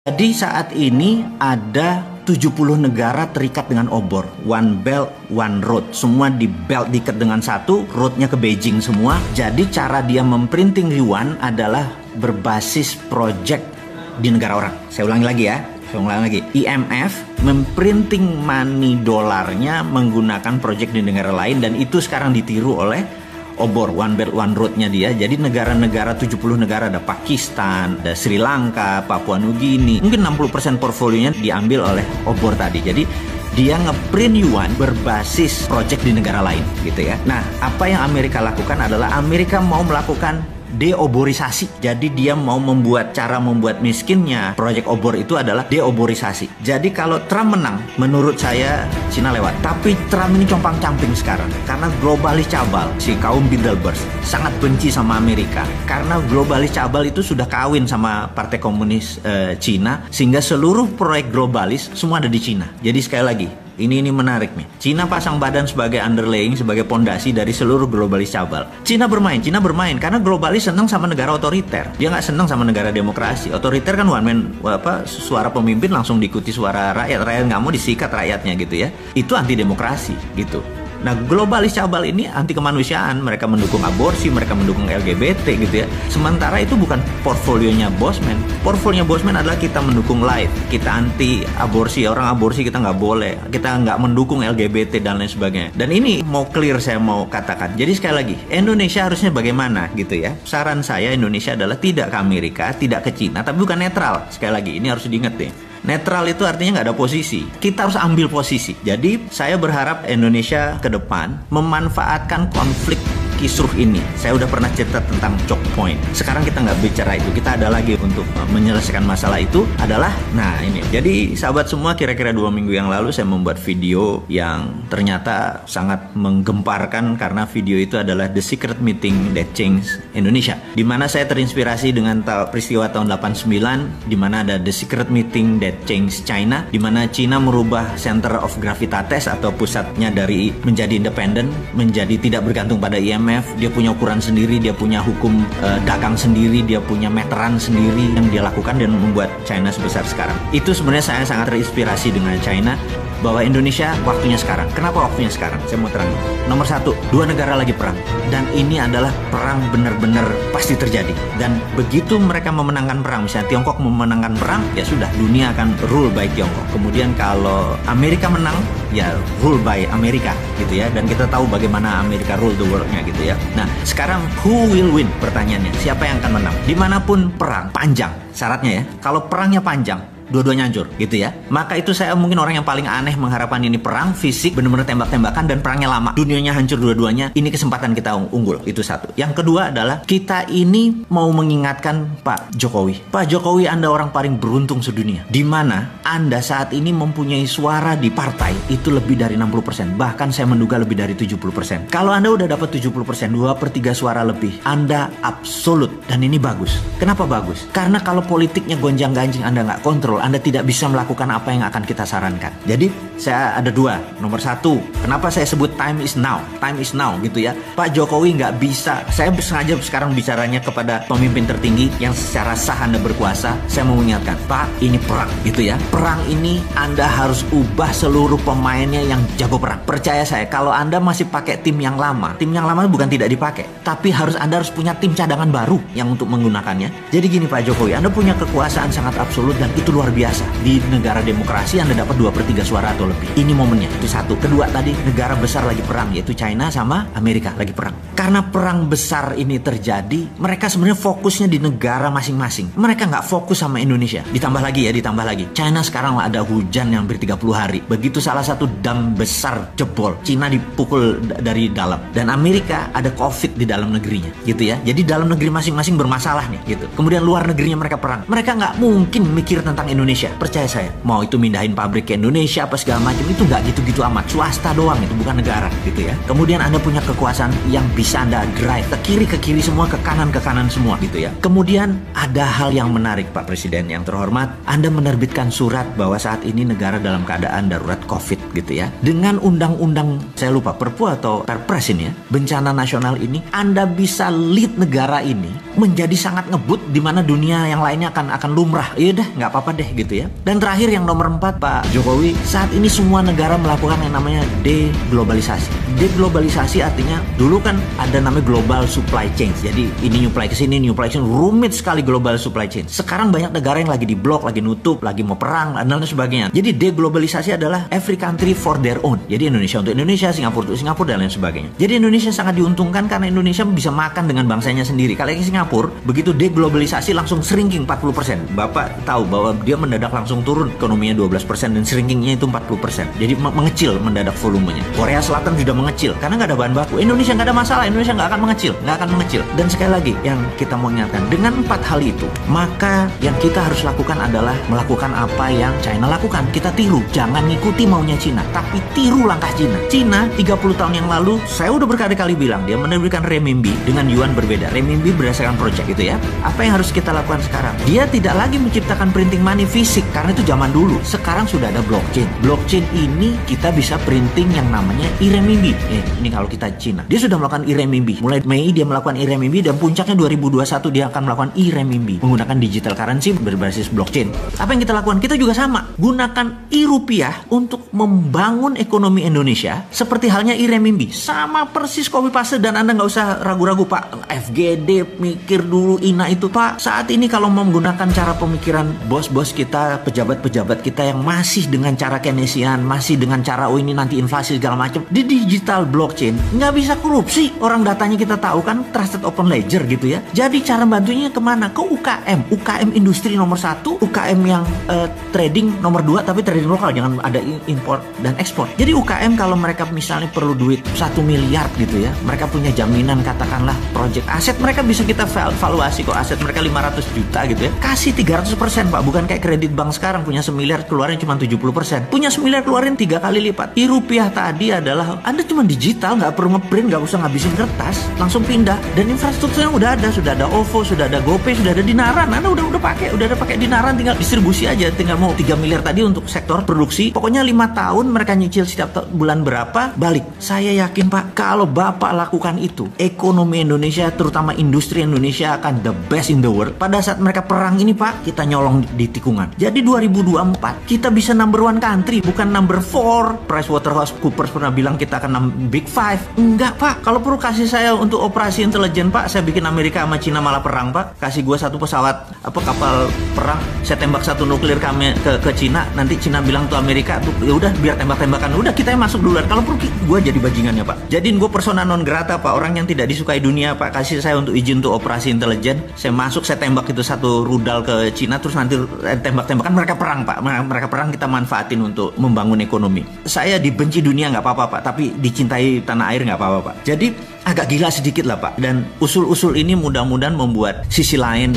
Jadi saat ini ada 70 negara terikat dengan obor. One Belt, One Road. Semua di belt diikat dengan satu, roadnya ke Beijing semua. Jadi cara dia memprinting yuan adalah berbasis project di negara orang. Saya ulangi lagi ya. IMF memprinting money dolarnya menggunakan project di negara lain, dan itu sekarang ditiru oleh obor One Belt One Road-nya dia. Jadi negara-negara 70 negara, ada Pakistan, ada Sri Lanka, Papua Nugini. Mungkin 60% portfolionya diambil oleh obor tadi. Jadi dia ngeprint yuan berbasis project di negara lain gitu ya. Nah, apa yang Amerika lakukan adalah Amerika mau melakukan deoborisasi. Jadi dia mau cara membuat miskinnya proyek obor itu adalah deoborisasi. Jadi kalau Trump menang, menurut saya Cina lewat. Tapi Trump ini compang-camping sekarang karena globalis cabal, si kaum Bilderberg sangat benci sama Amerika karena globalis cabal itu sudah kawin sama Partai Komunis Cina, sehingga seluruh proyek globalis semua ada di Cina. Jadi sekali lagi, ini menarik nih. Cina pasang badan sebagai underlying, sebagai pondasi dari seluruh globalis cabal. Cina bermain karena globalis senang sama negara otoriter. Dia nggak senang sama negara demokrasi. Otoriter kan one man, suara pemimpin langsung diikuti suara rakyat. Rakyat nggak mau disikat rakyatnya gitu ya. Itu anti demokrasi gitu. Nah, globalis cabal ini anti kemanusiaan. Mereka mendukung aborsi, mereka mendukung LGBT gitu ya. Sementara itu bukan portfolionya Bosman. Portfolionya Bosman adalah kita mendukung life, kita anti aborsi, orang aborsi kita nggak boleh, kita nggak mendukung LGBT dan lain sebagainya. Dan ini mau clear saya mau katakan. Jadi sekali lagi, Indonesia harusnya bagaimana gitu ya. Saran saya Indonesia adalah tidak ke Amerika, tidak ke Cina, tapi bukan netral. Sekali lagi, ini harus diingat deh. Netral itu artinya nggak ada posisi. Kita harus ambil posisi. Jadi saya berharap Indonesia ke depan memanfaatkan konflik kisruh ini. Saya udah pernah cerita tentang choke point. Sekarang kita nggak bicara itu. Kita ada lagi untuk menyelesaikan masalah itu adalah, nah ini. Jadi sahabat semua, kira-kira 2 minggu yang lalu saya membuat video yang ternyata sangat menggemparkan karena video itu adalah The Secret Meeting That Changed Indonesia. Dimana saya terinspirasi dengan peristiwa tahun 89, dimana ada The Secret Meeting That Changed China, dimana China merubah center of gravitatis atau pusatnya dari menjadi independen, menjadi tidak bergantung pada IMF. Dia punya ukuran sendiri, dia punya hukum dagang sendiri, dia punya meteran sendiri yang dia lakukan dan membuat China sebesar sekarang. Itu sebenarnya saya sangat terinspirasi dengan China, bahwa Indonesia waktunya sekarang. Kenapa waktunya sekarang? Saya mau terangin. Nomor 1, 2 negara lagi perang. Dan ini adalah perang benar-benar pasti terjadi. Dan begitu mereka memenangkan perang, misalnya Tiongkok memenangkan perang, ya sudah, dunia akan rule by Tiongkok. Kemudian kalau Amerika menang, ya rule by Amerika gitu ya. Dan kita tahu bagaimana Amerika rule the world-nya gitu ya. Nah, sekarang who will win? Pertanyaannya, siapa yang akan menang? Dimanapun perang, panjang syaratnya ya. Kalau perangnya panjang, dua-duanya hancur gitu ya. Maka itu saya mungkin orang yang paling aneh mengharapkan ini perang fisik, benar-benar tembak-tembakan dan perangnya lama. Dunianya hancur dua-duanya. Ini kesempatan kita unggul. Itu satu. Yang kedua adalah kita ini mau mengingatkan Pak Jokowi. Pak Jokowi, Anda orang paling beruntung sedunia. Di mana Anda saat ini mempunyai suara di partai itu lebih dari 60%. Bahkan saya menduga lebih dari 70%. Kalau Anda udah dapat 70%, 2/3 suara lebih, Anda absolut. Dan ini bagus. Kenapa bagus? Karena kalau politiknya gonjang-ganjing Anda nggak kontrol, Anda tidak bisa melakukan apa yang akan kita sarankan. Jadi saya ada 2. Nomor 1, kenapa saya sebut time is now? Time is now gitu ya. Pak Jokowi nggak bisa. Saya sengaja sekarang bicaranya kepada pemimpin tertinggi yang secara sah Anda berkuasa. Saya mau mengingatkan, Pak, ini perang gitu ya. Perang ini Anda harus ubah seluruh pemainnya yang jago perang. Percaya saya, kalau Anda masih pakai tim yang lama bukan tidak dipakai, tapi Anda harus punya tim cadangan baru yang untuk menggunakannya. Jadi gini Pak Jokowi, Anda punya kekuasaan sangat absolut dan itu luar biasa. Di negara demokrasi Anda dapat 2/3 suara atau lebih. Ini momennya, itu satu. Kedua tadi, negara besar lagi perang, yaitu China sama Amerika lagi perang. Karena perang besar ini terjadi, mereka sebenarnya fokusnya di negara masing-masing. Mereka nggak fokus sama Indonesia. Ditambah lagi. China sekarang ada hujan yang hampir 30 hari. Begitu salah satu dam besar jebol, China dipukul dari dalam. Dan Amerika ada COVID di dalam negerinya gitu ya. Jadi dalam negeri masing-masing bermasalah nih gitu. Kemudian luar negerinya mereka perang. Mereka nggak mungkin mikir tentang Indonesia, percaya saya. Mau itu mindahin pabrik ke Indonesia apa segala segala macam itu nggak gitu-gitu amat. Swasta doang itu, bukan negara gitu ya. Kemudian Anda punya kekuasaan yang bisa Anda drive ke kiri semua, ke kanan semua gitu ya. Kemudian ada hal yang menarik Pak Presiden yang terhormat. Anda menerbitkan surat bahwa saat ini negara dalam keadaan darurat COVID gitu ya. Dengan undang-undang, saya lupa Perpu atau Perpres ini ya, bencana nasional ini, Anda bisa lead negara ini menjadi sangat ngebut di mana dunia yang lainnya akan lumrah. Iya dah, nggak apa-apa deh gitu ya. Dan terakhir yang nomor 4 Pak Jokowi, saat ini semua negara melakukan yang namanya deglobalisasi. Deglobalisasi artinya dulu kan ada namanya global supply chain. Jadi ini nyuplai ke sini, nyuplai ke sini, rumit sekali global supply chain. Sekarang banyak negara yang lagi diblok, lagi nutup, lagi mau perang dan lain sebagainya. Jadi deglobalisasi adalah every country for their own. Jadi Indonesia untuk Indonesia, Singapura untuk Singapura dan lain sebagainya. Jadi Indonesia sangat diuntungkan karena Indonesia bisa makan dengan bangsanya sendiri. Kalau yang Singapura begitu deglobalisasi langsung shrinking 40%. Bapak tahu bahwa dia mendadak langsung turun ekonominya 12% dan shrinkingnya itu 40%. Jadi mengecil mendadak volumenya. Korea Selatan sudah mengecil karena nggak ada bahan baku. Indonesia nggak ada masalah, Indonesia nggak akan mengecil. Dan sekali lagi yang kita mau ingatkan, dengan 4 hal itu, maka yang kita harus lakukan adalah melakukan apa yang China lakukan. Kita tiru, jangan ngikuti maunya Cina, tapi tiru langkah Cina. Cina 30 tahun yang lalu, saya udah berkali-kali bilang, dia menerbitkan renminbi dengan yuan berbeda. Renminbi berdasarkan project gitu ya. Apa yang harus kita lakukan sekarang? Dia tidak lagi menciptakan printing money fisik, karena itu zaman dulu. Sekarang sudah ada blockchain. Blockchain ini kita bisa printing yang namanya e-renminbi. Ini kalau kita Cina. Dia sudah melakukan e-renminbi. Mulai Mei dia melakukan e-renminbi dan puncaknya 2021 dia akan melakukan e-renminbi menggunakan digital currency berbasis blockchain. Apa yang kita lakukan? Kita juga sama. Gunakan e-rupiah untuk membangun ekonomi Indonesia seperti halnya e-renminbi. Sama persis copy paste dan Anda nggak usah ragu-ragu Pak. FGD mikir dulu INA itu Pak. Saat ini kalau mau menggunakan cara pemikiran bos-bos kita, pejabat-pejabat kita yang masih dengan cara Keynesian, masih dengan cara ini nanti inflasi segala macam, di digital blockchain nggak bisa korupsi. Orang datanya kita tahu kan, trusted open ledger gitu ya. Jadi cara bantunya kemana? Ke UKM industri nomor 1, UKM yang trading nomor 2 tapi trading lokal, jangan ada import dan ekspor. Jadi UKM kalau mereka misalnya perlu duit 1 miliar gitu ya, mereka punya jaminan katakanlah project aset, mereka bisa kita valuasi kok aset mereka 500 juta gitu ya, kasih 300% Pak, bukan kayak kredit bank sekarang punya 1 miliar keluarin cuma 70%, punya 1 miliar keluarin 3 kali lipat. E-rupiah tadi adalah Anda cuma digital, nggak perlu ngeprint, nggak usah ngabisin kertas, langsung pindah, dan infrastrukturnya udah ada, sudah ada OVO, sudah ada GoPay, sudah ada Dinaran. Anda udah ada pakai Dinaran, tinggal distribusi aja, tinggal mau 3 miliar tadi untuk sektor produksi. Pokoknya 5 tahun mereka nyicil setiap bulan berapa, balik. Saya yakin Pak, kalau Bapak lakukan itu, ekonomi Indonesia, terutama industri Indonesia akan the best in the world. Pada saat mereka perang ini Pak, kita nyolong di tikungan. Jadi 2024 kita bisa number 1 country, bukan number 4. PricewaterhouseCoopers pernah bilang kita akan big 5. Enggak Pak, kalau perlu kasih saya untuk operasi intelijen Pak, saya bikin Amerika sama Cina malah perang Pak. Kasih gua 1 pesawat kapal perang, saya tembak 1 nuklir kami ke Cina, nanti Cina bilang tuh Amerika tuh ya udah biar tembak-tembakan, udah kita yang masuk duluan. Kalau perlu gua jadi bajingannya Pak. Jadiin gua persona non grata Pak, orang yang tidak disukai dunia Pak. Kasih saya untuk izin untuk operasi intelijen, saya masuk, saya tembak itu 1 rudal ke Cina, terus nanti tembak-tembakan, mereka perang Pak. Mereka perang, kita manfaatin untuk membangun ekonomi. Saya dibenci dunia nggak apa-apa Pak, tapi dicintai tanah air nggak apa-apa Pak. Jadi agak gila sedikit lah Pak, dan usul-usul ini mudah-mudahan membuat sisi lain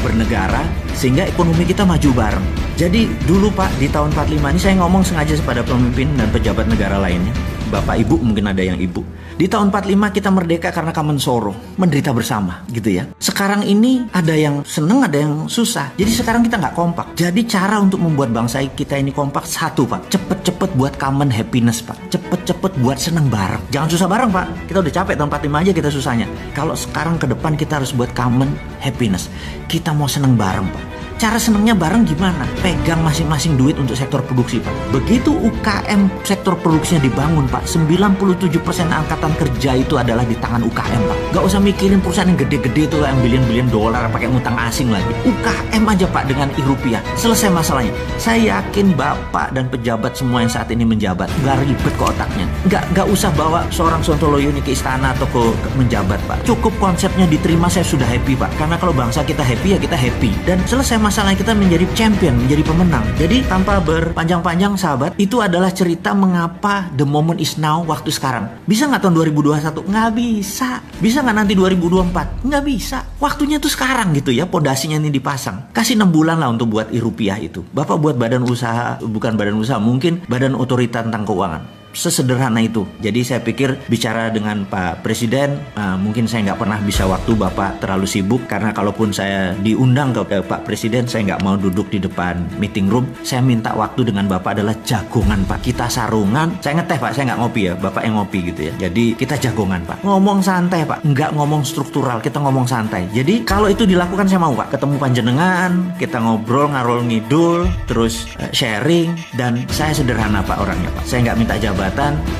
bernegara sehingga ekonomi kita maju bareng. Jadi dulu Pak, di tahun 45 ini saya ngomong sengaja kepada pemimpin dan pejabat negara lainnya, Bapak Ibu, mungkin ada yang Ibu, di tahun 45 kita merdeka karena common sorrow, menderita bersama gitu ya. Sekarang ini ada yang seneng, ada yang susah. Jadi sekarang kita nggak kompak. Jadi cara untuk membuat bangsa kita ini kompak, 1 Pak, cepet-cepet buat common happiness Pak, cepet-cepet buat seneng bareng. Jangan susah bareng Pak, kita udah capek tahun 45 aja kita susahnya. Kalau sekarang ke depan kita harus buat common happiness, kita mau seneng bareng Pak. Cara senengnya bareng gimana? Pegang masing-masing duit untuk sektor produksi Pak. Begitu UKM sektor produksinya dibangun Pak, 97% angkatan kerja itu adalah di tangan UKM Pak. Gak usah mikirin perusahaan yang gede-gede itu yang bilion-bilion dolar pakai ngutang asing lagi. UKM aja Pak dengan e-rupiah, selesai masalahnya. Saya yakin Bapak dan pejabat semua yang saat ini menjabat gak ribet ke otaknya. Gak usah bawa seorang Sontoloyo ini ke istana atau ke menjabat Pak. Cukup konsepnya diterima, saya sudah happy Pak. Karena kalau bangsa kita happy ya kita happy. Dan selesai masalahnya kita menjadi champion, menjadi pemenang. Jadi tanpa berpanjang-panjang sahabat, itu adalah cerita mengapa the moment is now, waktu sekarang. Bisa nggak tahun 2021? Nggak bisa. Bisa nggak nanti 2024? Nggak bisa. Waktunya tuh sekarang gitu ya, pondasinya ini dipasang. Kasih 6 bulan lah untuk buat e-rupiah itu. Bapak buat badan usaha, bukan badan usaha, mungkin badan otorita tentang keuangan. Sesederhana itu. Jadi saya pikir bicara dengan Pak Presiden, mungkin saya nggak pernah bisa waktu, Bapak terlalu sibuk. Karena kalaupun saya diundang ke Pak Presiden, saya nggak mau duduk di depan meeting room. Saya minta waktu dengan Bapak adalah jagongan, Pak. Kita sarungan. Saya ngeteh, Pak. Saya nggak ngopi ya. Bapak yang ngopi gitu ya. Jadi kita jagongan, Pak. Ngomong santai, Pak. Nggak ngomong struktural. Kita ngomong santai. Jadi kalau itu dilakukan, saya mau, Pak. Ketemu panjenengan, kita ngobrol, ngarol ngidul, terus sharing. Dan saya sederhana, Pak, orangnya, Pak. Saya nggak minta jabatan.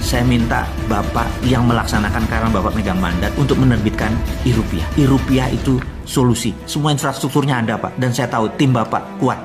Saya minta Bapak yang melaksanakan karena Bapak megang mandat untuk menerbitkan e-rupiah. E-rupiah itu solusi. Semua infrastrukturnya ada, Pak. Dan saya tahu tim Bapak kuat.